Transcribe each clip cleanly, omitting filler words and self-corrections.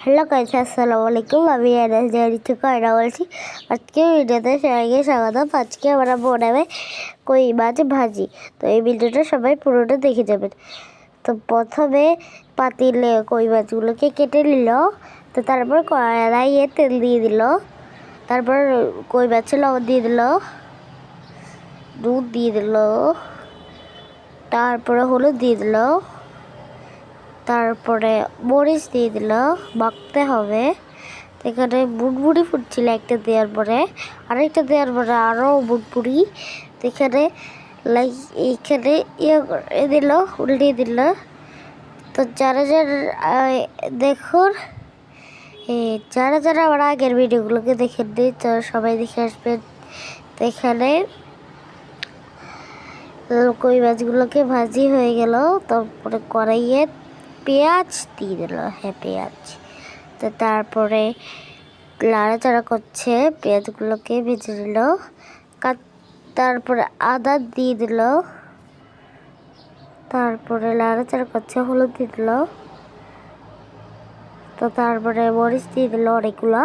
Hello guys, আসসালামু আলাইকুম। আমি এনএস ডেয়ারি থেকে আয়না বলছি। আজকে ভিডিওতে সবাইকে স্বাগতম। আজকে আমরা বানাবে কই মাছ ভাজি। তো এই ভিডিওটা সবাই পুরোটা দেখে যাবেন। তো প্রথমে পাতিলে কই মাছগুলোকে কেটে নিল। তো তারপর কড়াইয়ে তেল দিয়ে দিল। তারপর কই মাছে লবণ দিয়ে দিল, দুধ দিয়ে দিল, তারপরে হলুদ দিয়ে দিল, তারপরে মরিচ দিয়ে দিল, মাখতে হবে। এখানে বুটবুড়ি ফুটছিল একটা দেওয়ার পরে, আরেকটা দেওয়ার পরে আরও বুটবুড়ি। এখানে এইখানে ইয়ে দিল, উল্টিয়ে দিল। তো যারা যারা দেখুন, যারা যারা আমার আগের ভিডিওগুলোকে দেখে নিই, তো সবাই দেখে আসবেন। তো এখানে কই মাছগুলোকে ভাজি হয়ে গেল। তারপরে কড়াইয়ে পেঁয়াজ দিয়ে দিল, পেঁয়াজ। তো তারপরে নাড়াচাড়া করছে, পেঁয়াজগুলোকে ভেজে দিল। তারপরে আদা দিয়ে দিল, তারপরে নাড়াচাড়া করছে, হলুদ দিয়ে দিল। তো তারপরে মরিচ দিয়ে দিল অনেকগুলো।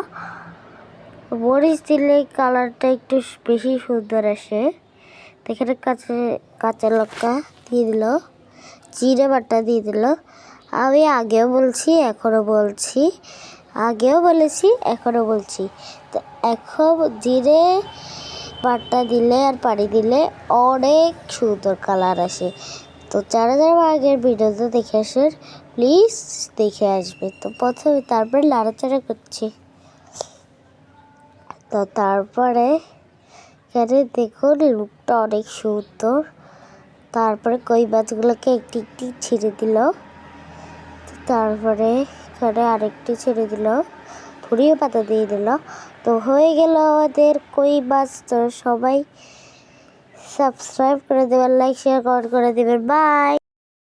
মরিচ দিলে কালারটা একটু বেশি সুন্দর আসে। এখানে কাঁচা লঙ্কা দিয়ে দিল, জিরে বাটা দিয়ে দিল। আমি আগেও বলছি, এখনও বলছি, আগেও বলেছি, এখনও বলছি। তো এখন জিরে বাটা দিলে আর পানি দিলে অনেক সুন্দর কালার আসে। তো যারা যারা আগের ভিডিওতে দেখে আসেন, প্লিজ দেখে আসবে। তো প্রথমে তারপরে নাড়াচাড়া করছি। তো তারপরে এখানে দেখুন লুকটা অনেক সুন্দর। তারপরে কই মাছগুলোকে একটি একটি ছেড়ে দিল। তারপরে এখানে আরেকটি ছেড়ে দিল, ধনিয়া পাতা দিয়ে দিল। তো হয়ে গেল আমাদের কই মাছ। তো সবাই সাবস্ক্রাইব করে দেবেন, লাইক শেয়ার কমেন্ট করে দেবেন। বাই।